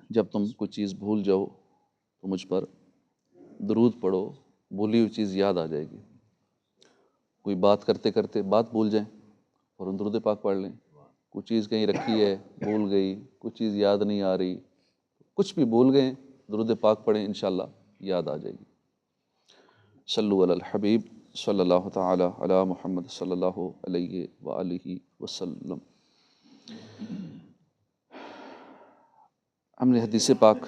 جب تم کوئی چیز بھول جاؤ تو مجھ پر درود پڑھو، بھولی ہوئی چیز یاد آ جائے گی۔ کوئی بات کرتے کرتے بات بھول جائیں اور درود پاک پڑھ لیں۔ کوئی چیز کہیں رکھی ہے بھول گئی، کوئی چیز یاد نہیں آ رہی، کچھ بھی بھول گئے، درود پاک پڑھیں، انشاءاللہ یاد آ جائے گی۔ صلو علی الحبیب صلی اللہ تعالی علی محمد صلی اللہ علیہ وآلہ وسلم۔ ہم نے حدیث پاک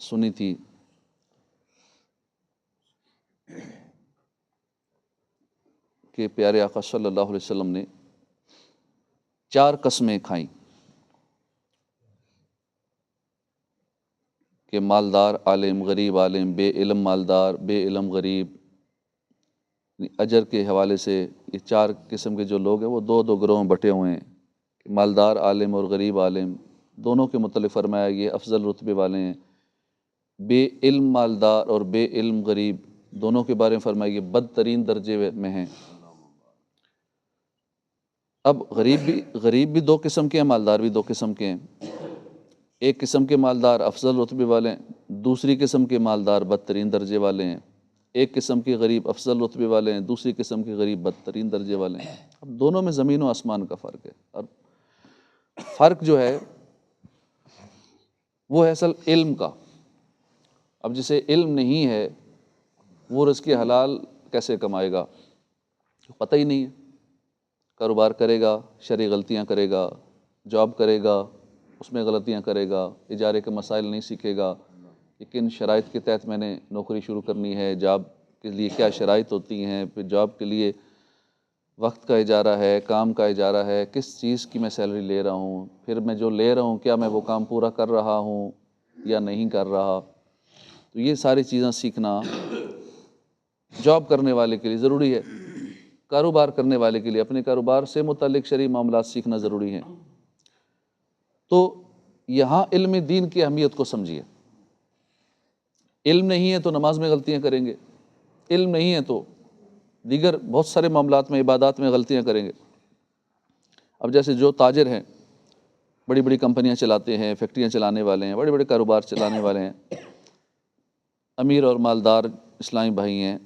سنی تھی کہ پیارے آقا صلی اللہ علیہ وسلم نے 4 قسمیں کھائیں کہ مالدار عالم، غریب عالم، بے علم مالدار، بے علم غریب۔ اجر کے حوالے سے یہ 4 قسم کے جو لوگ ہیں وہ 2 گروہ میں بٹے ہوئے ہیں کہ مالدار عالم اور غریب عالم دونوں کے متعلق فرمایا یہ افضل رتبے والے ہیں۔ بے علم مالدار اور بے علم غریب دونوں کے بارے میں فرمایا یہ بدترین درجے میں ہیں۔ اب غریب بھی 2 قسم کے ہیں، مالدار بھی 2 قسم کے ہیں۔ ایک قسم کے مالدار افضل رتبے والے ہیں، دوسری قسم کے مالدار بدترین درجے والے ہیں۔ ایک قسم کے غریب افضل رتبے والے ہیں، دوسری قسم کے غریب بدترین درجے والے ہیں۔ اب دونوں میں زمین و آسمان کا فرق ہے، اور فرق جو ہے وہ ہے اصل علم کا۔ اب جسے علم نہیں ہے وہ رزق حلال کیسے کمائے گا؟ پتہ ہی نہیں ہے۔ کاروبار کرے گا، شرعی غلطیاں کرے گا، جاب کرے گا، اس میں غلطیاں کرے گا، اجارے کے مسائل نہیں سیکھے گا کہ کن شرائط کے تحت میں نے نوکری شروع کرنی ہے، جاب کے لیے کیا شرائط ہوتی ہیں، پھر جاب کے لیے وقت کا اجارہ ہے، کام کا اجارہ ہے، کس چیز کی میں سیلری لے رہا ہوں، پھر میں جو لے رہا ہوں کیا میں وہ کام پورا کر رہا ہوں یا نہیں کر رہا۔ تو یہ ساری چیزیں سیکھنا جاب کرنے والے کے لیے ضروری ہے، کاروبار کرنے والے کے لیے اپنے کاروبار سے متعلق شرعی معاملات سیکھنا ضروری ہے۔ تو یہاں علم دین کی اہمیت کو سمجھیے۔ علم نہیں ہے تو نماز میں غلطیاں کریں گے، علم نہیں ہے تو دیگر بہت سارے معاملات میں، عبادات میں غلطیاں کریں گے۔ اب جیسے جو تاجر ہیں، بڑی بڑی کمپنیاں چلاتے ہیں، فیکٹریاں چلانے والے ہیں، بڑے بڑے کاروبار چلانے والے ہیں، امیر اور مالدار اسلامی بھائی ہیں،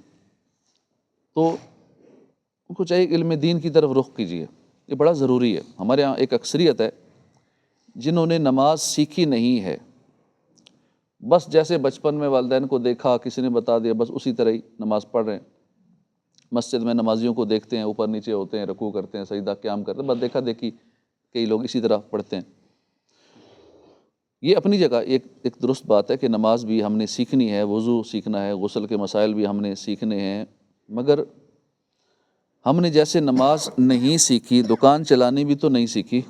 تو ان کو چاہیے علم دین کی طرف رخ کیجیے، یہ بڑا ضروری ہے۔ ہمارے ہاں ایک اکثریت ہے جنہوں نے نماز سیکھی نہیں ہے، بس جیسے بچپن میں والدین کو دیکھا، کسی نے بتا دیا، بس اسی طرح ہی نماز پڑھ رہے ہیں۔ مسجد میں نمازیوں کو دیکھتے ہیں، اوپر نیچے ہوتے ہیں، رکوع کرتے ہیں، سجدہ قیام کرتے ہیں، بس دیکھا دیکھی کئی لوگ اسی طرح پڑھتے ہیں۔ یہ اپنی جگہ ایک درست بات ہے کہ نماز بھی ہم نے سیکھنی ہے، وضو سیکھنا ہے، غسل کے مسائل بھی ہم نے سیکھنے ہیں، مگر ہم نے جیسے نماز نہیں سیکھی، دکان چلانی بھی تو نہیں سیکھی،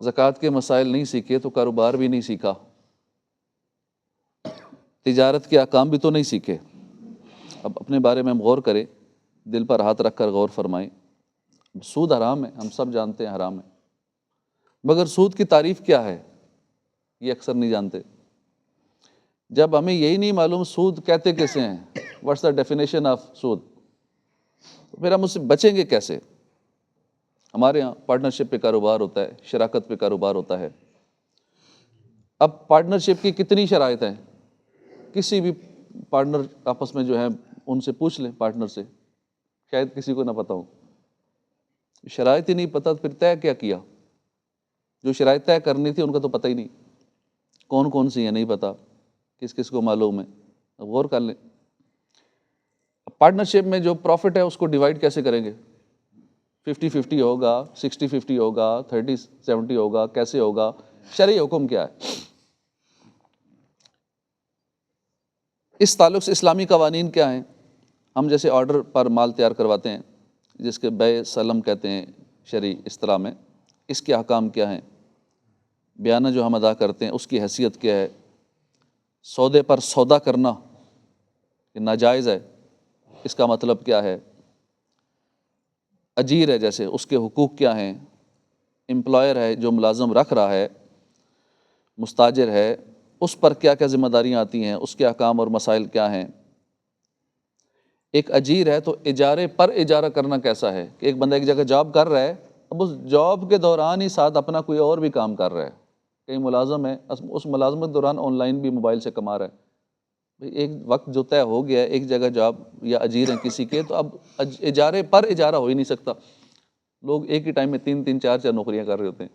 زکوٰۃ کے مسائل نہیں سیکھے تو کاروبار بھی نہیں سیکھا، تجارت کے احکام بھی تو نہیں سیکھے۔ اب اپنے بارے میں ہم غور کریں، دل پر ہاتھ رکھ کر غور فرمائیں۔ سود حرام ہے، ہم سب جانتے ہیں حرام ہے، مگر سود کی تعریف کیا ہے یہ اکثر نہیں جانتے۔ جب ہمیں یہی نہیں معلوم سود کہتے کیسے ہیں، واٹس دا ڈیفینیشن آف سود، تو پھر ہم اس سے بچیں گے کیسے؟ ہمارے ہاں پارٹنرشپ پہ کاروبار ہوتا ہے، شراکت پہ کاروبار ہوتا ہے۔ اب پارٹنرشپ کی کتنی شرائط ہیں؟ کسی بھی پارٹنر آپس میں جو ہیں ان سے پوچھ لیں، پارٹنر سے، شاید کسی کو نہ پتہ ہو۔ شرائط ہی نہیں پتہ، پھر طے کیا کیا؟ جو شرائط طے کرنی تھی ان کا تو پتہ ہی نہیں، کون کون سی ہیں نہیں پتہ، کس کس کو معلوم ہے۔ اب غور کر لیں، پارٹنرشپ میں جو پروفٹ ہے اس کو ڈیوائڈ کیسے کریں گے؟ 50-50 ہوگا، 60-50 ہوگا، 30-70 ہوگا، کیسے ہوگا؟ شرعی حکم کیا ہے؟ اس تعلق سے اسلامی قوانین کیا ہیں؟ ہم جیسے آرڈر پر مال تیار کرواتے ہیں جس کے بیع سلم کہتے ہیں شرعی اصطلاح میں، اس کے احکام کیا ہیں؟ بیانہ جو ہم ادا کرتے ہیں اس کی حیثیت کیا ہے؟ سودے پر سودا کرنا یہ ناجائز ہے، اس کا مطلب کیا ہے؟ اجیر ہے جیسے، اس کے حقوق کیا ہیں؟ امپلائر ہے جو ملازم رکھ رہا ہے، مستاجر ہے، اس پر کیا کیا ذمہ داریاں آتی ہیں، اس کے احکام اور مسائل کیا ہیں؟ ایک اجیر ہے تو اجارے پر اجارہ کرنا کیسا ہے کہ ایک بندہ ایک جگہ جاب کر رہا ہے، اب اس جاب کے دوران ہی ساتھ اپنا کوئی اور بھی کام کر رہا ہے، کہیں ملازم ہے، اس ملازمت کے دوران آن لائن بھی موبائل سے کما رہا ہے. بھئی ایک وقت جو طے ہو گیا ہے، ایک جگہ جاب یا اجیر ہیں کسی کے، تو اب اجارے پر اجارہ ہو ہی نہیں سکتا. لوگ ایک ہی ٹائم میں 3 4 نوکریاں کر رہے ہوتے ہیں.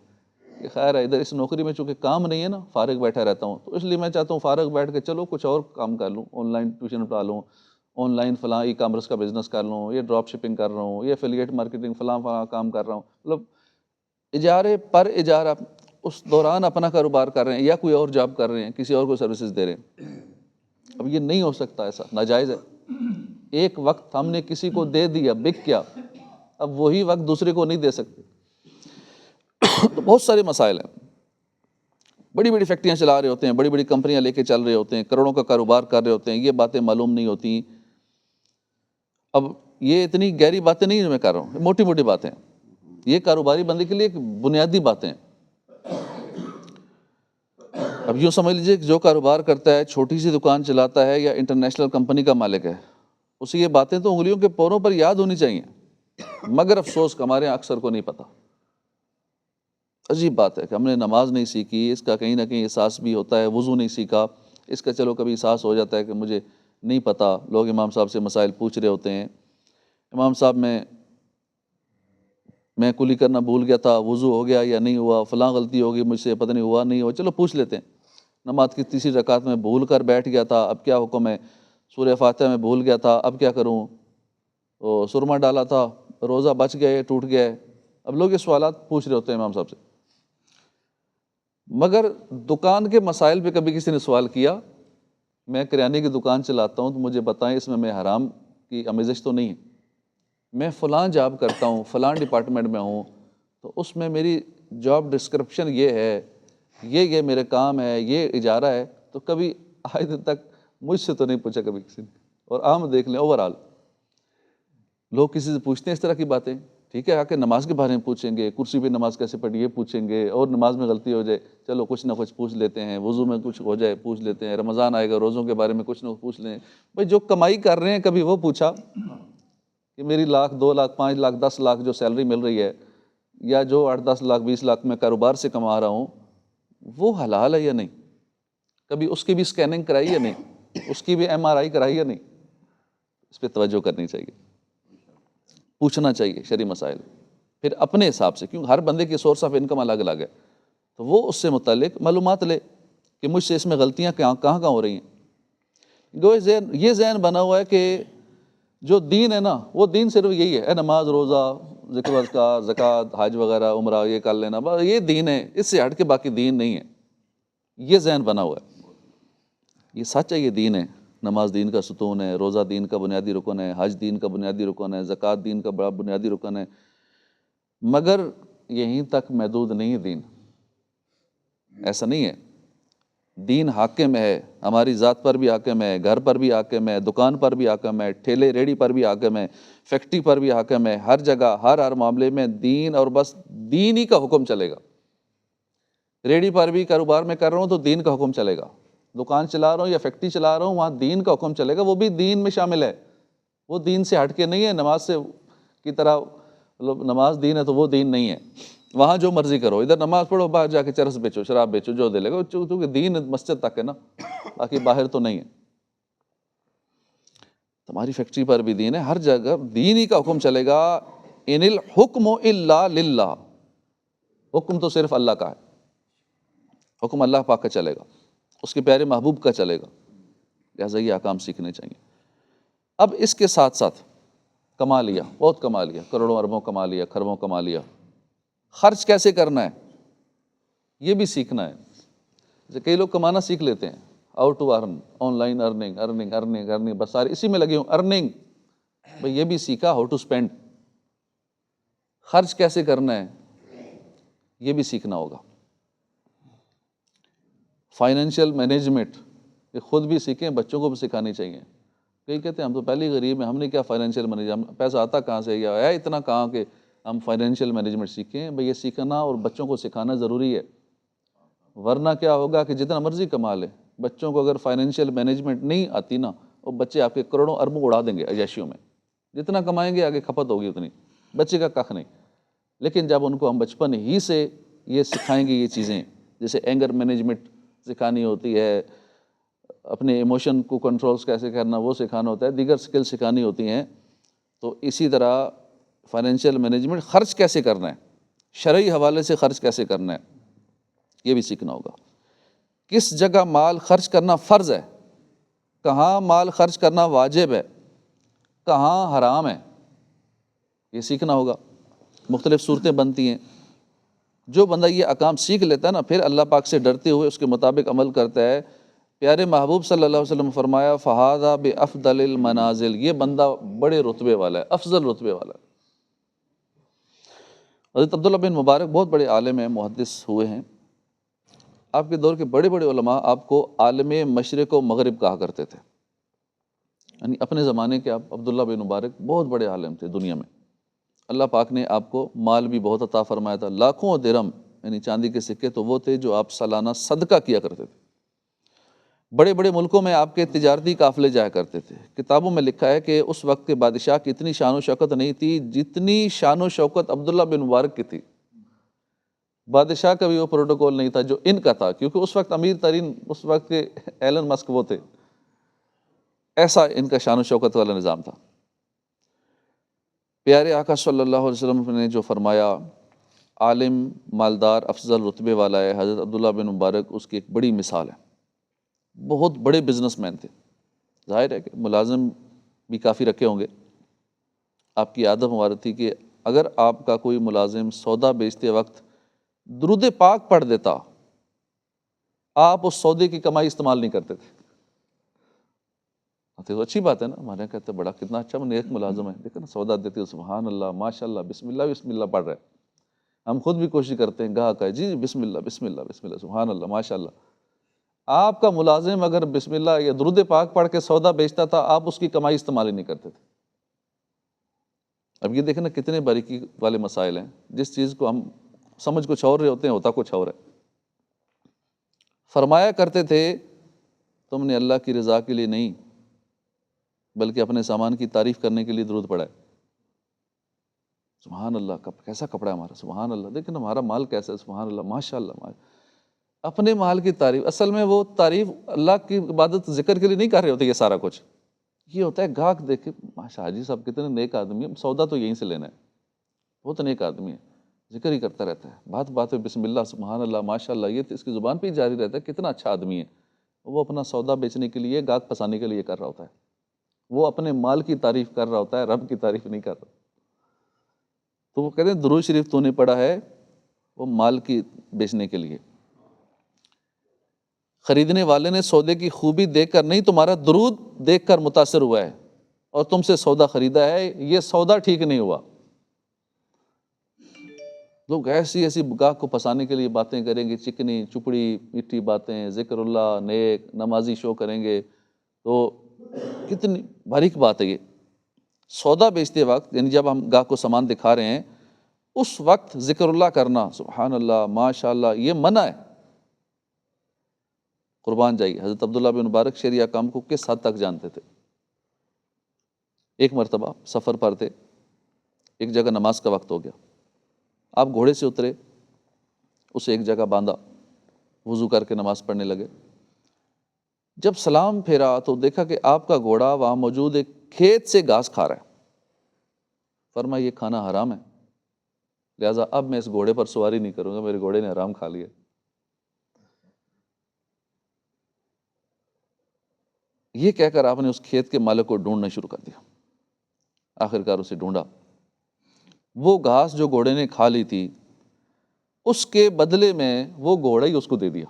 کہ خیر ہے، ادھر اس نوکری میں چونکہ کام نہیں ہے نا، فارغ بیٹھا رہتا ہوں، تو اس لیے میں چاہتا ہوں فارغ بیٹھ کے چلو کچھ اور کام کر لوں، آن لائن ٹیوشن پڑھا لوں، آن لائن فلاں ای کامرس کا بزنس کر لوں، یہ ڈراپ شپنگ کر رہا ہوں، یہ ایفیلیٹ مارکیٹنگ فلاں فلاں کام کر رہا ہوں. مطلب اجارے پر اجارہ اس دوران اپنا کاروبار کر رہے ہیں یا کوئی اور جاب کر رہے ہیں، کسی اور کو سروسز دے رہے ہیں. اب یہ نہیں ہو سکتا، ایسا ناجائز ہے. ایک وقت ہم نے کسی کو دے دیا، بک کیا، اب وہی وقت دوسرے کو نہیں دے سکتے. تو بہت سارے مسائل ہیں. بڑی بڑی فیکٹریاں چلا رہے ہوتے ہیں، بڑی بڑی کمپنیاں لے کے چل رہے ہوتے ہیں، کروڑوں کا کاروبار کر رہے ہوتے ہیں، یہ باتیں معلوم نہیں ہوتی. اب یہ اتنی گہری باتیں نہیں جو میں کر رہا ہوں، موٹی موٹی باتیں. یہ کاروباری بندے کے لیے ایک بنیادی باتیں. اب یوں سمجھ لیجیے کہ جو کاروبار کرتا ہے، چھوٹی سی دکان چلاتا ہے یا انٹرنیشنل کمپنی کا مالک ہے، اسے یہ باتیں تو انگلیوں کے پوروں پر یاد ہونی چاہیے، مگر افسوس کہ ہمارے یہاں اکثر کو نہیں پتہ. عجیب بات ہے کہ ہم نے نماز نہیں سیکھی، اس کا کہیں نہ کہیں احساس بھی ہوتا ہے. وضو نہیں سیکھا، اس کا چلو کبھی احساس ہو جاتا ہے کہ مجھے نہیں پتہ. لوگ امام صاحب سے مسائل پوچھ رہے ہوتے ہیں، امام صاحب میں کلی کرنا بھول گیا تھا، وضو ہو گیا یا نہیں ہوا، فلاں غلطی ہوگی مجھ سے، پتہ نہیں ہوا نہیں ہوا، چلو پوچھ لیتے ہیں. نماز کی تیسری رکعت میں بھول کر بیٹھ گیا تھا، اب کیا حکم ہے؟ سورہ فاتحہ میں بھول گیا تھا، اب کیا کروں؟ سرما ڈالا تھا، روزہ بچ گیا ٹوٹ گیا ہے. اب لوگ یہ سوالات پوچھ رہے ہوتے ہیں امام صاحب سے. مگر دکان کے مسائل پہ کبھی کسی نے سوال کیا؟ میں کریانے کی دکان چلاتا ہوں، تو مجھے بتائیں اس میں حرام کی آمیزش تو نہیں ہے. میں فلاں جاب کرتا ہوں، فلاں ڈپارٹمنٹ میں ہوں، تو اس میں میری جاب ڈسکرپشن یہ ہے، یہ میرے کام ہے، یہ اجارہ ہے. تو کبھی آج دن تک مجھ سے تو نہیں پوچھا کبھی کسی نے. اور عام دیکھ لیں اوور آل لوگ کسی سے پوچھتے ہیں اس طرح کی باتیں. ٹھیک ہے، آ کے نماز کے بارے میں پوچھیں گے، کرسی پہ نماز کیسے پڑھی یہ پوچھیں گے، اور نماز میں غلطی ہو جائے چلو کچھ نہ کچھ پوچھ لیتے ہیں، وضو میں کچھ ہو جائے پوچھ لیتے ہیں، رمضان آئے گا روزوں کے بارے میں کچھ نہ کچھ پوچھ لیں. بھائی جو کمائی کر رہے ہیں کبھی وہ پوچھا کہ میری 1,00,000 2,00,000 5,00,000 10,00,000 جو سیلری مل رہی ہے، یا جو 8 10 لاکھ 20 لاکھ میں کاروبار سے کما رہا ہوں، وہ حلال ہے یا نہیں؟ کبھی اس کی بھی اسکیننگ کرائی یا نہیں؟ اس کی بھی MRI کرائی یا نہیں؟ اس پہ توجہ کرنی چاہیے، پوچھنا چاہیے شرعی مسائل. پھر اپنے حساب سے، کیونکہ ہر بندے کی سورس آف انکم الگ الگ ہے، تو وہ اس سے متعلق معلومات لے کہ مجھ سے اس میں غلطیاں کہاں ہو رہی ہیں. یہ ذہن بنا ہوا ہے کہ جو دین ہے نا، وہ دین صرف یہی ہے، نماز روزہ ذکر اذکار زکوٰۃ حج وغیرہ عمرہ یہ کر لینا، بس یہ دین ہے، اس سے ہٹ کے باقی دین نہیں ہے. یہ ذہن بنا ہوا ہے. یہ سچ ہے، یہ دین ہے. نماز دین کا ستون ہے، روزہ دین کا بنیادی رکن ہے، حج دین کا بنیادی رکن ہے، زکوٰۃ دین کا بڑا بنیادی رکن ہے. مگر یہیں تک محدود نہیں ہے دین. ایسا نہیں ہے. دین حاکم ہے، ہماری ذات پر بھی حاکم ہے، گھر پر بھی حاکم ہے، دکان پر بھی حاکم ہے، ٹھیلے ریڑھی پر بھی حاکم ہے، فیکٹری پر بھی حاکم ہے. ہر جگہ ہر معاملے میں دین، اور بس دین ہی کا حکم چلے گا. ریڑھی پر بھی کاروبار میں کر رہا ہوں تو دین کا حکم چلے گا. دکان چلا رہا ہوں یا فیکٹری چلا رہا ہوں، وہاں دین کا حکم چلے گا، وہ بھی دین میں شامل ہے. وہ دین سے ہٹ کے نہیں ہے، نماز سے کی طرح. مطلب نماز دین ہے تو وہ دین نہیں ہے. وہاں جو مرضی کرو، ادھر نماز پڑھو، باہر جا کے چرس بیچو، شراب بیچو، جو دے لے گا، کیونکہ دین مسجد تک ہے نا، باقی باہر تو نہیں ہے. تمہاری فیکٹری پر بھی دین ہے، ہر جگہ دین ہی کا حکم چلے گا. ان الحکم الا للہ، حکم تو صرف اللہ کا ہے. حکم اللہ پاک کا چلے گا، اس کے پیارے محبوب کا چلے گا. لہٰذا یہ احکام سیکھنے چاہیے. اب اس کے ساتھ ساتھ کما لیا، بہت کما لیا، کروڑوں اربوں کما لیا، کھربوں کما لیا، خرچ کیسے کرنا ہے یہ بھی سیکھنا ہے. جیسے کئی لوگ کمانا سیکھ لیتے ہیں، how to earn, online earning, بس سارے اسی میں لگے ہوں، ارننگ. بھئی یہ بھی سیکھا ہاؤ ٹو اسپینڈ، خرچ کیسے کرنا ہے یہ بھی سیکھنا ہوگا. فائنینشیل مینجمنٹ یہ خود بھی سیکھیں، بچوں کو بھی سکھانی چاہیے. کئی کہتے ہیں ہم تو پہلے ہی غریب ہیں، ہم نے کیا فائنینشیل مینجمنٹ، پیسہ آتا کہاں سے، یا ہے اتنا کہاں کہ ہم فائنینشیل مینجمنٹ سیکھیں. بھئی یہ سیکھنا اور بچوں کو سکھانا ضروری ہے. ورنہ کیا ہوگا کہ جتنا مرضی کما لے، بچوں کو اگر فائنینشیل مینجمنٹ نہیں آتی نا، وہ بچے آپ کے کروڑوں اربوں اڑا دیں گے عیاشیوں میں. جتنا کمائیں گے آگے کھپت ہوگی اتنی، بچے کا کخ نہیں. لیکن جب ان کو ہم بچپن ہی سے یہ سکھائیں گے یہ چیزیں جیسے اینگر مینجمنٹ سکھانی ہوتی ہے، اپنے ایموشن کو کنٹرولز کیسے کرنا وہ سکھانا ہوتا ہے، دیگر سکل سکھانی ہوتی ہیں، تو اسی طرح فائنینشیل مینجمنٹ، خرچ کیسے کرنا ہے، شرعی حوالے سے خرچ کیسے کرنا ہے، یہ بھی سیکھنا ہوگا۔ کس جگہ مال خرچ کرنا فرض ہے، کہاں مال خرچ کرنا واجب ہے، کہاں حرام ہے، یہ سیکھنا ہوگا۔ مختلف صورتیں بنتی ہیں، جو بندہ یہ احکام سیکھ لیتا ہے نا، پھر اللہ پاک سے ڈرتے ہوئے اس کے مطابق عمل کرتا ہے۔ پیارے محبوب صلی اللہ علیہ وسلم نے فرمایا فہذا بافضل المنازل، یہ بندہ بڑے رتبے والا ہے، افضل رتبے والا ہے۔ حضرت عبداللہ بن مبارک بہت بڑے عالم ہیں، محدث ہوئے ہیں، آپ کے دور کے بڑے بڑے علماء آپ کو عالم مشرق و مغرب کہا کرتے تھے، یعنی اپنے زمانے کے آپ عبداللہ بن مبارک بہت بڑے عالم تھے دنیا میں۔ اللہ پاک نے آپ کو مال بھی بہت عطا فرمایا تھا، لاکھوں درہم یعنی چاندی کے سکے تو وہ تھے جو آپ سالانہ صدقہ کیا کرتے تھے۔ بڑے بڑے ملکوں میں آپ کے تجارتی قافلے جایا کرتے تھے۔ کتابوں میں لکھا ہے کہ اس وقت کے بادشاہ کی اتنی شان و شوکت نہیں تھی جتنی شان و شوکت عبداللہ بن مبارک کی تھی۔ بادشاہ کا بھی وہ پروٹوکول نہیں تھا جو ان کا تھا، کیونکہ اس وقت امیر ترین اس وقت کے ایلن مسک وہ تھے، ایسا ان کا شان و شوکت والا نظام تھا۔ پیارے آقا صلی اللہ علیہ وسلم نے جو فرمایا عالم مالدار افضل رتبے والا ہے، حضرت عبداللہ بن مبارک اس کی ایک بڑی مثال ہے۔ بہت بڑے بزنس مین تھے، ظاہر ہے کہ ملازم بھی کافی رکھے ہوں گے۔ آپ کی عادت مبارک تھی کہ اگر آپ کا کوئی ملازم سودا بیچتے وقت درود پاک پڑھ دیتا، آپ اس سودے کی کمائی استعمال نہیں کرتے تھے۔ تو اچھی بات ہے نا، ہمارے یہاں کہتے ہیں بڑا کتنا اچھا نیک ملازم ہے، دیکھیں نا سودا دیتے سبحان اللہ ماشاء اللہ بسم اللہ پڑھ رہے ہیں۔ ہم خود بھی کوشش کرتے ہیں، گاہک ہے جی بسم اللہ بسم اللہ بسم اللہ سبحان اللہ ماشاء اللہ۔ آپ کا ملازم اگر بسم اللہ یا درود پاک پڑھ کے سودا بیچتا تھا، آپ اس کی کمائی استعمال ہی نہیں کرتے تھے۔ اب یہ دیکھیں نا کتنے باریکی والے مسائل ہیں، جس چیز کو ہم سمجھ کچھ اور رہے ہوتے ہیں ہوتا کچھ اور ہے۔ فرمایا کرتے تھے تم نے اللہ کی رضا کے لیے نہیں بلکہ اپنے سامان کی تعریف کرنے کے لیے درود پڑھا ہے۔ سبحان اللہ، کیسا کپڑا ہے ہمارا، سبحان اللہ، دیکھیں ہمارا مال کیسا ہے، سبحان اللہ ماشاء اللہ۔ اپنے مال کی تعریف، اصل میں وہ تعریف اللہ کی عبادت ذکر کے لیے نہیں کر رہے ہوتے، یہ سارا کچھ یہ ہوتا ہے گاہک دیکھے ماشاء حاجی صاحب کتنے نیک آدمی ہے، سودا تو یہیں سے لینا ہے، بہت نیک آدمی ہے، ذکر ہی کرتا رہتا ہے، بات بات میں بسم اللہ سبحان اللہ ماشاء اللہ، یہ اس کی زبان پہ ہی جاری رہتا ہے، کتنا اچھا آدمی ہے۔ وہ اپنا سودا بیچنے کے لیے گاہک پھنسانے کے لیے کر رہا ہوتا ہے، وہ اپنے مال کی تعریف کر رہا ہوتا ہے، رب کی تعریف نہیں کر رہا۔ تو وہ کہتے ہیں درود شریف تو نے پڑھا ہے وہ مال کی بیچنے کے لیے۔ خریدنے والے نے سودے کی خوبی دیکھ کر نہیں، تمہارا درود دیکھ کر متاثر ہوا ہے اور تم سے سودا خریدا ہے، یہ سودا ٹھیک نہیں ہوا۔ لوگ ایسی ایسی گاہک کو پھنسانے کے لیے باتیں کریں گے، چکنی چپڑی میٹھی باتیں، ذکر اللہ نیک نمازی شو کریں گے، تو کتنی باریک بات ہے یہ۔ سودا بیچتے وقت یعنی جب ہم گاہک کو سامان دکھا رہے ہیں اس وقت ذکر اللہ کرنا سبحان اللہ ماشاء اللہ یہ منع ہے۔ قربان جائیے، حضرت عبداللہ بن مبارک شرعی احکام کو کس حد تک جانتے تھے۔ ایک مرتبہ سفر پر تھے، ایک جگہ نماز کا وقت ہو گیا، آپ گھوڑے سے اترے، اسے ایک جگہ باندھا، وضو کر کے نماز پڑھنے لگے۔ جب سلام پھیرا تو دیکھا کہ آپ کا گھوڑا وہاں موجود ایک کھیت سے گھاس کھا رہا ہے۔ فرمایا یہ کھانا حرام ہے، لہٰذا اب میں اس گھوڑے پر سواری نہیں کروں گا، میرے گھوڑے نے حرام کھا لیا۔ یہ کہہ کر آپ نے اس کھیت کے مالک کو ڈھونڈنا شروع کر دیا، آخرکار اسے ڈھونڈا۔ وہ گھاس جو گھوڑے نے کھا لی تھی اس کے بدلے میں وہ گھوڑا ہی اس کو دے دیا۔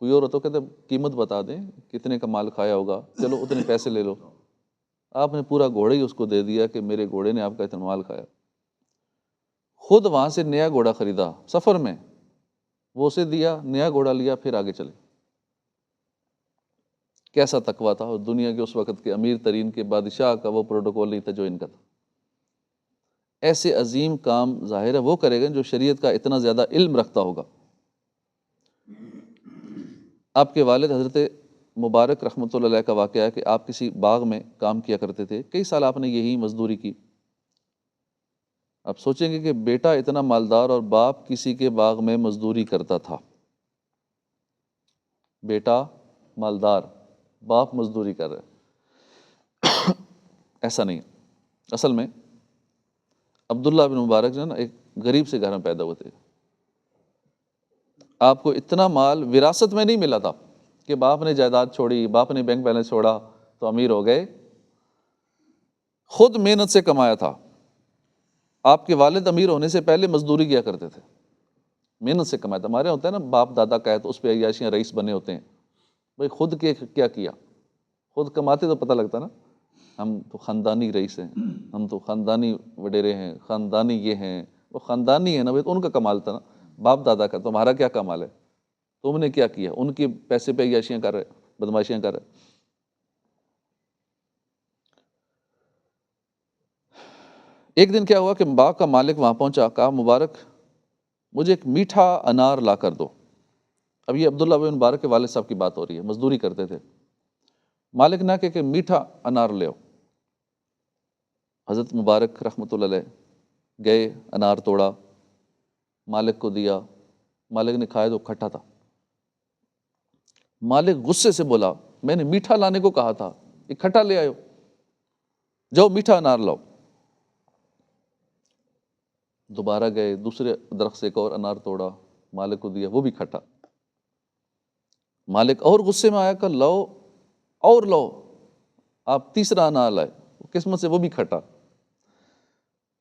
کوئی اور تو کہتے قیمت بتا دیں کتنے کا مال کھایا ہوگا، چلو اتنے پیسے لے لو، آپ نے پورا گھوڑا ہی اس کو دے دیا کہ میرے گھوڑے نے آپ کا اتنا مال کھایا۔ خود وہاں سے نیا گھوڑا خریدا سفر میں، وہ اسے دیا، نیا گھوڑا لیا، پھر آگے چلے۔ کیسا تقویٰ تھا، اور دنیا کے اس وقت کے امیر ترین کے بادشاہ کا وہ پروٹوکول نہیں تھا جو ان کا تھا۔ ایسے عظیم کام ظاہر ہے وہ کرے گا جو شریعت کا اتنا زیادہ علم رکھتا ہوگا۔ آپ کے والد حضرت مبارک رحمۃ اللہ علیہ کا واقعہ ہے کہ آپ کسی باغ میں کام کیا کرتے تھے، کئی سال آپ نے یہی مزدوری کی۔ آپ سوچیں گے کہ بیٹا اتنا مالدار اور باپ کسی کے باغ میں مزدوری کرتا تھا، بیٹا مالدار، باپ مزدوری کر رہا ہے۔ ایسا نہیں، اصل میں عبداللہ بن مبارک جو ہے نا ایک غریب سے گھر میں پیدا ہوئے تھے۔ آپ کو اتنا مال وراثت میں نہیں ملا تھا کہ باپ نے جائیداد چھوڑی، باپ نے بینک بیلنس چھوڑا تو امیر ہو گئے، خود محنت سے کمایا تھا۔ آپ کے والد امیر ہونے سے پہلے مزدوری کیا کرتے تھے، محنت سے کمایا تھا۔ ہمارے ہوتا ہے نا باپ دادا کا ہے تو اس پہ عیاشیاں، رئیس بنے ہوتے ہیں، بھائی خود کے کیا کیا، خود کماتے تو پتہ لگتا نا، ہم تو خاندانی رئیس ہیں، ہم تو خاندانی وڈیرے ہیں، خاندانی یہ ہیں، وہ خاندانی ہے نا، بھائی تو ان کا کمال تھا نا، باپ دادا کا، تمہارا کیا کمال ہے، تم نے کیا کیا، ان کے پیسے پہ عیاشیاں کر رہے، بدماشیاں کر رہے۔ ایک دن کیا ہوا کہ باغ کا مالک وہاں پہنچا، کہا مبارک مجھے ایک میٹھا انار لا کر دو۔ اب یہ عبداللہ بن مبارک کے والد صاحب کی بات ہو رہی ہے، مزدوری کرتے تھے۔ مالک نہ کہ میٹھا انار لے آؤ۔ حضرت مبارک رحمۃ اللہ علیہ گئے، انار توڑا، مالک کو دیا، مالک نے کھایا تو کھٹا تھا۔ مالک غصے سے بولا میں نے میٹھا لانے کو کہا تھا، یہ کھٹا لے آئے ہو، جاؤ میٹھا انار لاؤ۔ دوبارہ گئے، دوسرے درخت سے ایک اور انار توڑا، مالک کو دیا، وہ بھی کھٹا۔ مالک اور غصے میں آیا کہ لاؤ اور لاؤ، آپ تیسرا انار لائے، قسمت سے وہ بھی کھٹا۔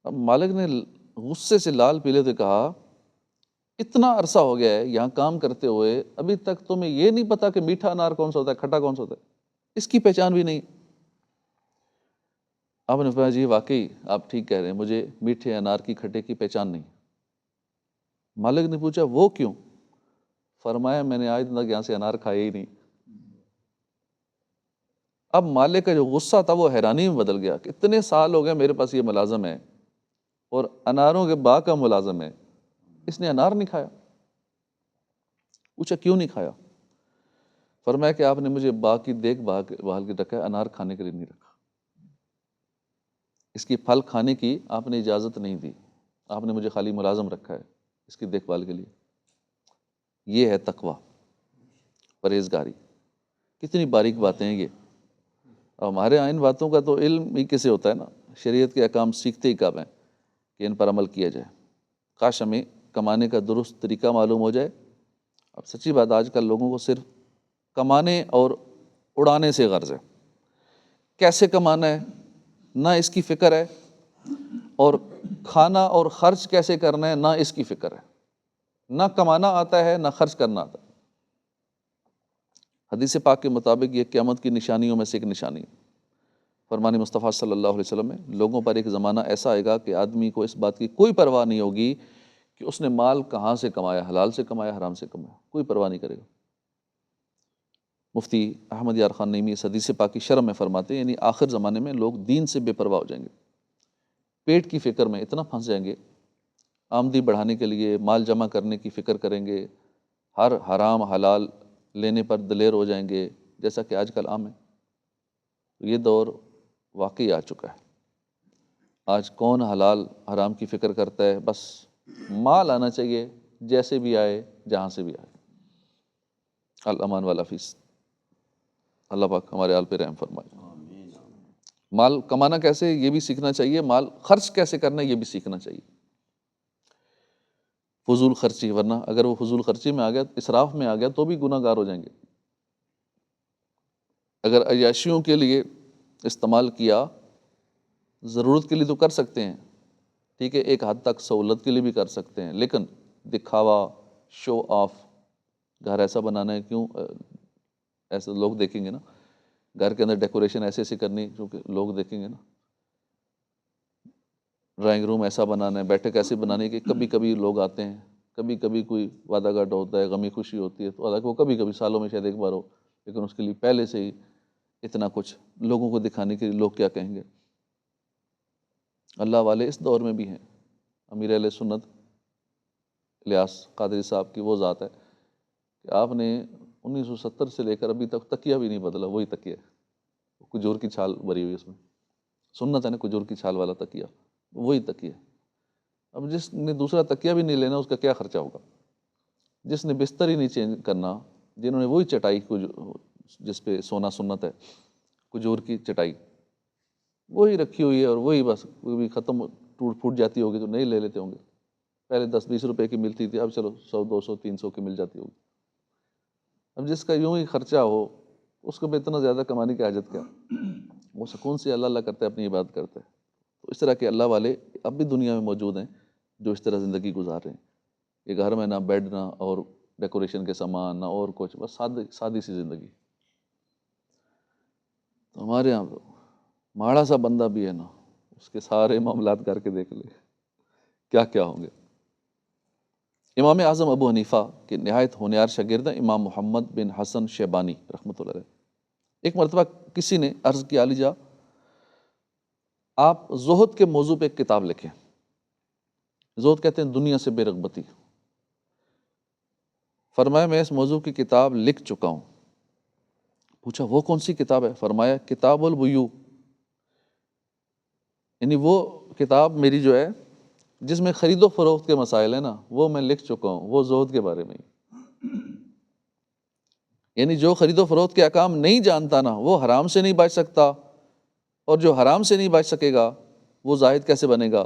اب مالک نے غصے سے لال پیلے تو کہا اتنا عرصہ ہو گیا ہے یہاں کام کرتے ہوئے، ابھی تک تمہیں یہ نہیں پتا کہ میٹھا انار کون سا ہوتا ہے، کھٹا کون سا ہوتا ہے، اس کی پہچان بھی نہیں۔ آپ نے کہا جی واقعی آپ ٹھیک کہہ رہے ہیں، مجھے میٹھے انار کی کھٹے کی پہچان نہیں۔ مالک نے پوچھا وہ کیوں؟ فرمایا میں نے آج تک یہاں سے انار کھائے ہی نہیں۔ اب مالک کا جو غصہ تھا وہ حیرانی میں بدل گیا کہ اتنے سال ہو گئے میرے پاس یہ ملازم ہے اور اناروں کے باغ کا ملازم ہے، اس نے انار نہیں کھایا۔ پوچھا کیوں نہیں کھایا؟ فرمایا کہ آپ نے مجھے باغ کی دیکھ بھال کے رکھا ہے، انار کھانے کے لیے نہیں رکھا، اس کی پھل کھانے کی آپ نے اجازت نہیں دی، آپ نے مجھے خالی ملازم رکھا ہے اس کی دیکھ بھال کے لیے۔ یہ ہے تقویٰ، پرہیزگاری۔ کتنی باریک باتیں ہیں یہ، اور ہمارے ان باتوں کا تو علم ہی کسے ہوتا ہے نا، شریعت کے احکام سیکھتے ہی کب ہیں کہ ان پر عمل کیا جائے۔ کاش ہمیں کمانے کا درست طریقہ معلوم ہو جائے۔ اب سچی بات آج کل لوگوں کو صرف کمانے اور اڑانے سے غرض ہے، کیسے کمانا ہے نہ اس کی فکر ہے، اور کھانا اور خرچ کیسے کرنا ہے نہ اس کی فکر ہے، نہ کمانا آتا ہے نہ خرچ کرنا آتا ہے۔ حدیث پاک کے مطابق یہ قیامت کی نشانیوں میں سے ایک نشانی ہے۔ فرمان مصطفیٰ صلی اللہ علیہ وسلم میں لوگوں پر ایک زمانہ ایسا آئے گا کہ آدمی کو اس بات کی کوئی پرواہ نہیں ہوگی کہ اس نے مال کہاں سے کمایا، حلال سے کمایا حرام سے کمایا، کوئی پرواہ نہیں کرے گا۔ مفتی احمد یار خان نعیمی اس حدیث پاک کی شرح میں فرماتے ہیں یعنی آخر زمانے میں لوگ دین سے بے پرواہ ہو جائیں گے، پیٹ کی فکر میں اتنا پھنس جائیں گے، آمدنی بڑھانے کے لیے مال جمع کرنے کی فکر کریں گے، ہر حرام حلال لینے پر دلیر ہو جائیں گے، جیسا کہ آج کل عام ہے۔ یہ دور واقعی آ چکا ہے۔ آج کون حلال حرام کی فکر کرتا ہے؟ بس مال آنا چاہیے، جیسے بھی آئے جہاں سے بھی آئے۔ الامان والا فیس، اللہ پاک ہمارے حال پہ رحم فرمائے۔ مال کمانا کیسے یہ بھی سیکھنا چاہیے، مال خرچ کیسے کرنا یہ بھی سیکھنا چاہیے۔ فضول خرچی، ورنہ اگر وہ فضول خرچی میں آ گیا، اسراف میں آ گیا تو بھی گناہ گار ہو جائیں گے۔ اگر عیاشیوں کے لیے استعمال کیا، ضرورت کے لیے تو کر سکتے ہیں، ٹھیک ہے، ایک حد تک سہولت کے لیے بھی کر سکتے ہیں، لیکن دکھاوا، شو آف، گھر ایسا بنانا ہے، کیوں ایسے لوگ دیکھیں گے نا، گھر کے اندر ڈیکوریشن ایسے ایسے کرنی کیونکہ لوگ دیکھیں گے نا، ڈرائنگ روم ایسا بنانا ہے، بیٹھک ایسے بنانے کہ کبھی کبھی لوگ آتے ہیں، کبھی کبھی کوئی وعدہ گھٹ ہوتا ہے، غمی خوشی ہوتی ہے، تو حالانکہ وہ کبھی کبھی سالوں میں شاید ایک بار ہو، لیکن اس کے لیے پہلے سے ہی اتنا کچھ لوگوں کو دکھانے کے لیے لوگ کیا کہیں گے۔ اللہ والے اس دور میں بھی ہیں۔ امیر اہل سنت الیاس قادری صاحب کی وہ ذات ہے کہ آپ نے 1970 سے لے کر ابھی تک تکیہ بھی نہیں بدلا، وہی تکیہ ہے، کھجور کی چھال بھری ہوئی اس میں، سنت ہے نا کھجور کی چھال والا تکیہ، وہی تکیہ۔ اب جس نے دوسرا تکیہ بھی نہیں لینا اس کا کیا خرچہ ہوگا؟ جس نے بستر ہی نہیں چینج کرنا جنہوں نے وہی چٹائی جس پہ سونا سنت ہے، کھجور کی چٹائی وہی رکھی ہوئی ہے، اور وہی بس وہ بھی ختم ٹوٹ پھوٹ جاتی ہوگی تو نہیں لے لیتے ہوں گے. پہلے 10-20 روپے کی ملتی تھی، اب چلو 100-200-300 کی مل جاتی ہوگی. اب جس کا یوں ہی خرچہ ہو اس کو بھی اتنا زیادہ کمانے کی حاجت کیا، وہ سکون سے اللہ اللہ کرتے اپنی عبادت کرتے. تو اس طرح کے اللہ والے اب بھی دنیا میں موجود ہیں جو اس طرح زندگی گزار رہے ہیں. یہ گھر میں نہ بیڈ، نہ اور ڈیکوریشن کے سامان، نہ اور کچھ، بس سادی سی زندگی. تو ہمارے یہاں ماڑا سا بندہ بھی ہے نا، اس کے سارے معاملات کر کے دیکھ لے کیا کیا ہوں گے. امام اعظم ابو حنیفہ کے نہایت ہونہار شاگرد ہیں امام محمد بن حسن شیبانی رحمۃ اللہ علیہ. ایک مرتبہ کسی نے عرض کیا علی جا آپ زہد کے موضوع پہ ایک کتاب لکھیں. زہد کہتے ہیں دنیا سے بے رغبتی. فرمایا میں اس موضوع کی کتاب لکھ چکا ہوں. پوچھا وہ کون سی کتاب ہے؟ فرمایا کتاب البیوع، یعنی وہ کتاب میری جو ہے جس میں خرید و فروخت کے مسائل ہیں نا، وہ میں لکھ چکا ہوں، وہ زہد کے بارے میں ہی. یعنی جو خرید و فروخت کے احکام نہیں جانتا نا، وہ حرام سے نہیں بچ سکتا، اور جو حرام سے نہیں بچ سکے گا وہ زاہد کیسے بنے گا؟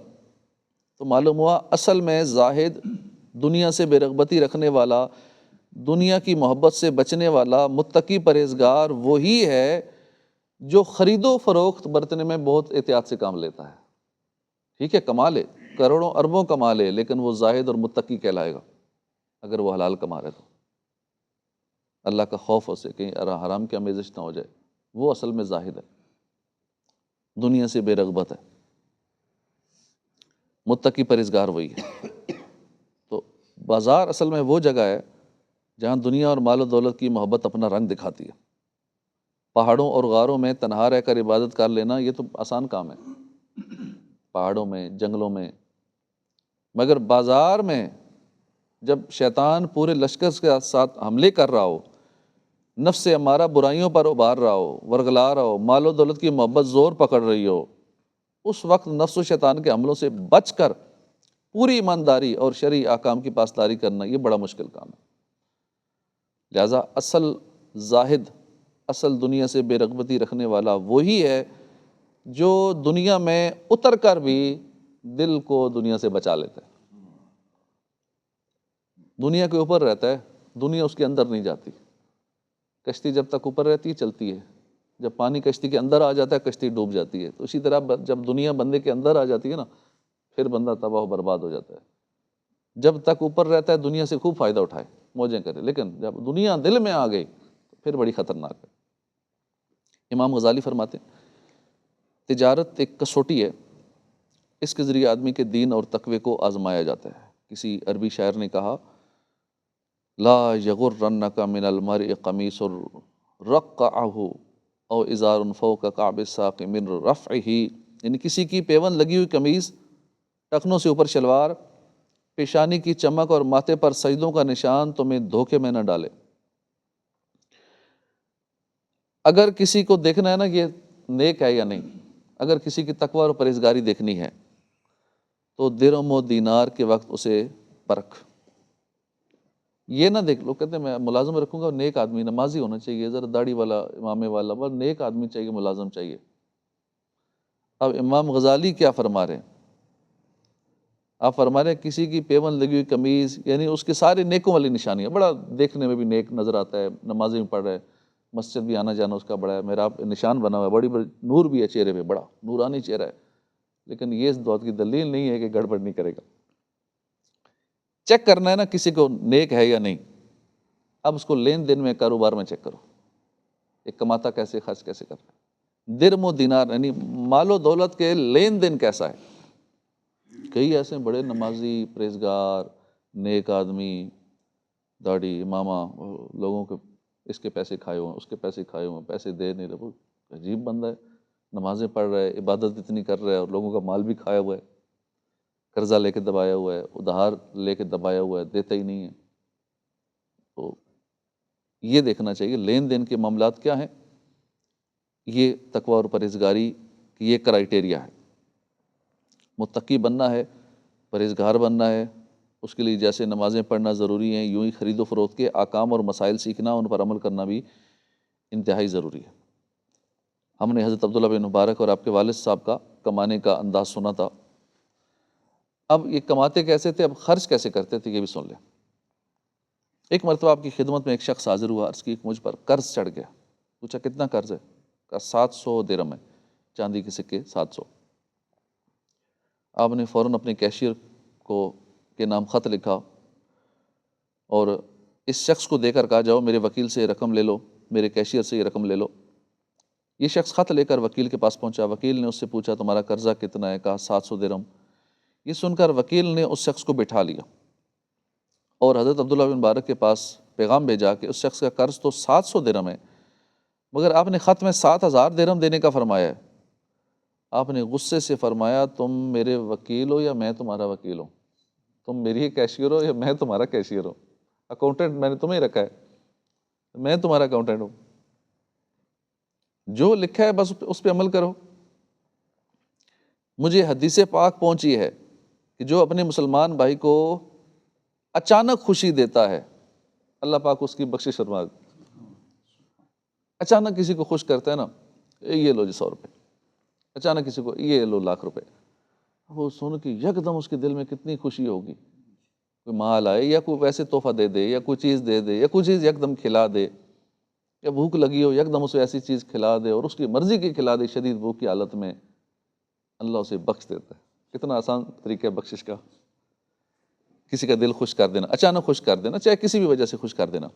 تو معلوم ہوا اصل میں زاہد، دنیا سے بے رغبتی رکھنے والا، دنیا کی محبت سے بچنے والا، متقی پرہیزگار وہی ہے جو خرید و فروخت برتنے میں بہت احتیاط سے کام لیتا ہے. ٹھیک ہے، کما لے، کروڑوں اربوں کما لے، لیکن وہ زاہد اور متقی کہلائے گا اگر وہ حلال کما رہے تو. اللہ کا خوف اسے کہیں حرام کی آمیزش نہ ہو جائے، وہ اصل میں زاہد ہے، دنیا سے بے رغبت ہے. متقی پرہیزگار وہی ہے. تو بازار اصل میں وہ جگہ ہے جہاں دنیا اور مال و دولت کی محبت اپنا رنگ دکھاتی ہے. پہاڑوں اور غاروں میں تنہا رہ کر عبادت کر لینا یہ تو آسان کام ہے، پہاڑوں میں، جنگلوں میں. مگر بازار میں جب شیطان پورے لشکر کے ساتھ حملے کر رہا ہو، نفس امارہ برائیوں پر ابھار رہا ہو، ورگلا رہا ہو، مال و دولت کی محبت زور پکڑ رہی ہو، اس وقت نفس و شیطان کے حملوں سے بچ کر پوری ایمانداری اور شرعی احکام کی پاسداری کرنا یہ بڑا مشکل کام ہے. لہٰذا اصل زاہد، اصل دنیا سے بے رغبتی رکھنے والا وہی ہے جو دنیا میں اتر کر بھی دل کو دنیا سے بچا لیتا ہے. دنیا کے اوپر رہتا ہے، دنیا اس کے اندر نہیں جاتی. کشتی جب تک اوپر رہتی ہے چلتی ہے، جب پانی کشتی کے اندر آ جاتا ہے کشتی ڈوب جاتی ہے. تو اسی طرح جب دنیا بندے کے اندر آ جاتی ہے نا، پھر بندہ تباہ و برباد ہو جاتا ہے. جب تک اوپر رہتا ہے دنیا سے خوب فائدہ اٹھائے، موجیں کرے، لیکن جب دنیا دل میں آ گئی تو پھر بڑی خطرناک ہے. امام غزالی فرماتے ہیں تجارت ایک کسوٹی ہے، اس کے ذریعے آدمی کے دین اور تقوی کو آزمایا جاتا ہے. کسی عربی شاعر نے کہا لا یغرنک من المرء قمیص رقعہ او ازار فوق کعب الساق من رفعہ، یعنی کسی کی پیون لگی ہوئی قمیض، ٹخنوں سے اوپر شلوار، پیشانی کی چمک اور ماتھے پر سجدوں کا نشان تمہیں دھوکے میں نہ ڈالے. اگر کسی کو دیکھنا ہے نا یہ نیک ہے یا نہیں، اگر کسی کی تقوی اور پرہیزگاری دیکھنی ہے تو درہم و دینار کے وقت اسے پرکھ. یہ نہ دیکھ لو کہتے ہیں میں ملازم رکھوں گا، نیک آدمی نمازی ہونا چاہیے، ذرا داڑھی والا، امامے والا، بس نیک آدمی چاہیے، ملازم چاہیے. اب امام غزالی کیا فرما رہے ہیں؟ آپ فرما رہے ہیں کسی کی پیون لگی ہوئی قمیض، یعنی اس کے سارے نیکوں والی نشانیاں، بڑا دیکھنے میں بھی نیک نظر آتا ہے، نمازی میں پڑھ رہا ہے، مسجد بھی آنا جانا اس کا بڑا ہے، میرا نشان بنا ہوا ہے، بڑی نور بھی ہے چہرے پہ، بڑا نورانی چہرہ ہے. لیکن یہ اس بات کی دلیل نہیں ہے کہ گڑبڑ نہیں کرے گا. چیک کرنا ہے نا کسی کو نیک ہے یا نہیں، اب اس کو لین دین میں، کاروبار میں چیک کرو، ایک کماتا کیسے، خرچ کیسے کر رہا ہے، درہم و دینار یعنی مال و دولت کے لین دین کیسا ہے. کئی ایسے بڑے نمازی، پرہیزگار، نیک آدمی، داڑھی، امامہ، لوگوں کے اس کے پیسے کھائے ہوئے ہیں، اس کے پیسے کھائے ہوئے ہیں، پیسے دے نہیں رہے. عجیب بندہ ہے، نمازیں پڑھ رہا ہے، عبادت اتنی کر رہا ہے، اور لوگوں کا مال بھی کھایا ہوا ہے، قرضہ لے کے دبایا ہوا ہے، ادھار لے کے دبایا ہوا ہے، دیتا ہی نہیں ہے. تو یہ دیکھنا چاہیے لین دین کے معاملات کیا ہیں. یہ تقوی اور پرہیزگاری کی یہ کرائیٹیریا ہے. متقی بننا ہے، پرہیزگار بننا ہے، اس کے لیے جیسے نمازیں پڑھنا ضروری ہیں، یوں ہی خرید و فروخت کے احکام اور مسائل سیکھنا، ان پر عمل کرنا بھی انتہائی ضروری ہے۔ ہم نے حضرت عبداللہ بن مبارک اور آپ کے والد صاحب کا کمانے کا انداز سنا تھا۔ اب یہ کماتے کیسے تھے، اب خرچ کیسے کرتے تھے، یہ بھی سن لیں۔ ایک مرتبہ آپ کی خدمت میں ایک شخص حاضر ہوا، عرض کی کہ مجھ پر قرض چڑھ گیا۔ پوچھا کتنا قرض ہے؟ کہا 700 درہم ہے، چاندی کے سکے 700۔ آپ نے فوراً اپنے کیشیئر کے نام خط لکھا اور اس شخص کو دے کر کہا جاؤ میرے وکیل سے رقم لے لو، میرے کیشیئر سے یہ رقم لے لو۔ یہ شخص خط لے کر وکیل کے پاس پہنچا، وکیل نے اس سے پوچھا تمہارا قرضہ کتنا ہے؟ کہا 700 درہم۔ یہ سن کر وکیل نے اس شخص کو بٹھا لیا اور حضرت عبداللہ بن مبارک کے پاس پیغام بھیجا کہ اس شخص کا قرض تو 700 درہم ہے، مگر آپ نے خط میں 7000 درہم دینے کا فرمایا ہے۔ آپ نے غصے سے فرمایا تم میرے وکیل ہو یا میں تمہارا وکیل ہوں؟ تم میری کیشیئر ہو یا میں تمہارا کیشیئر ہوں؟ اکاؤنٹنٹ میں نے تمہیں رکھا ہے، میں تمہارا اکاؤنٹنٹ ہوں، جو لکھا ہے بس اس پہ عمل کرو۔ مجھے حدیث پاک پہنچی ہے کہ جو اپنے مسلمان بھائی کو اچانک خوشی دیتا ہے اللہ پاک اس کی بخشش فرما دیتا ہے۔ اچانک کسی کو خوش کرتا ہے نا، یہ لو جی 100 روپے، اچانک کسی کو یہ لو 1,00,000 روپے، وہ سن کے یکدم اس کے دل میں کتنی خوشی ہوگی۔ کوئی مال آئے یا کوئی ویسے تحفہ دے دے یا کوئی چیز دے دے یا کوئی چیز یکدم کھلا دے، یا بھوک لگی ہو یکدم اسے ایسی چیز کھلا دے اور اس کی مرضی کی کھلا دے، شدید بھوک کی حالت میں اللہ اسے بخش دیتا ہے۔ کتنا آسان طریقہ ہے بخشش کا، کسی کا دل خوش کر دینا، اچانک خوش کر دینا، چاہے کسی بھی وجہ سے خوش کر دینا،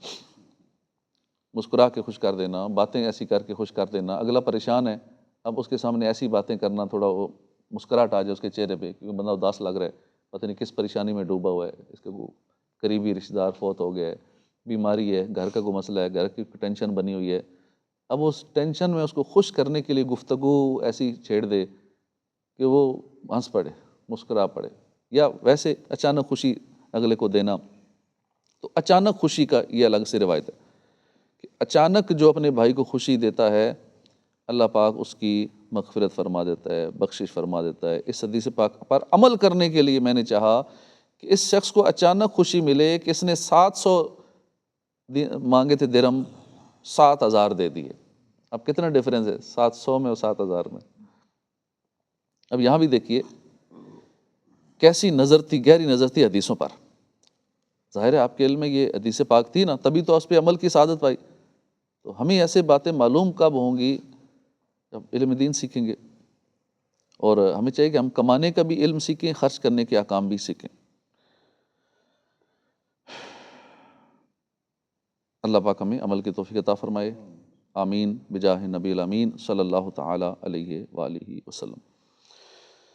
مسکرا کے خوش کر دینا، باتیں ایسی کر کے خوش کر دینا۔ اگلا پریشان ہے، اب اس کے سامنے ایسی باتیں کرنا، تھوڑا وہ مسکراہٹ آ جائے اس کے چہرے پہ، کیونکہ بندہ اداس لگ رہا ہے، پتہ نہیں کس پریشانی میں ڈوبا ہوا ہے، اس کے قریبی رشتہ دار فوت ہو گیا ہے، بیماری ہے، گھر کا کوئی مسئلہ ہے، گھر کی ٹینشن بنی ہوئی ہے۔ اب اس ٹینشن میں اس کو خوش کرنے کے لیے گفتگو ایسی چھیڑ دے کہ وہ ہنس پڑے، مسکرا پڑے، یا ویسے اچانک خوشی اگلے کو دینا۔ تو اچانک خوشی کا یہ الگ سے روایت ہے کہ اچانک جو اپنے بھائی کو خوشی دیتا ہے اللہ پاک اس کی مغفرت فرما دیتا ہے، بخشش فرما دیتا ہے۔ اس حدیث پاک پر عمل کرنے کے لیے میں نے چاہا کہ اس شخص کو اچانک خوشی ملے کہ اس نے 700 مانگے تھے درہم، 7000 دے دیے۔ اب کتنا ڈیفرنس ہے 700 میں اور 7000 میں۔ اب یہاں بھی دیکھیے کیسی نظر تھی، گہری نظر تھی حدیثوں پر۔ ظاہر ہے آپ کے علم میں یہ حدیث پاک تھی نا، تبھی تو اس پہ عمل کی سعادت پائی۔ تو ہمیں ایسے باتیں معلوم کب ہوں گی؟ جب علم دین سیکھیں گے، اور ہمیں چاہیے کہ ہم کمانے کا بھی علم سیکھیں، خرچ کرنے کے احکام بھی سیکھیں۔ اللہ پاک ہمیں عمل کی توفیق عطا فرمائے، آمین بجاہ نبی الامین صلی اللہ تعالی علیہ وآلہ وسلم۔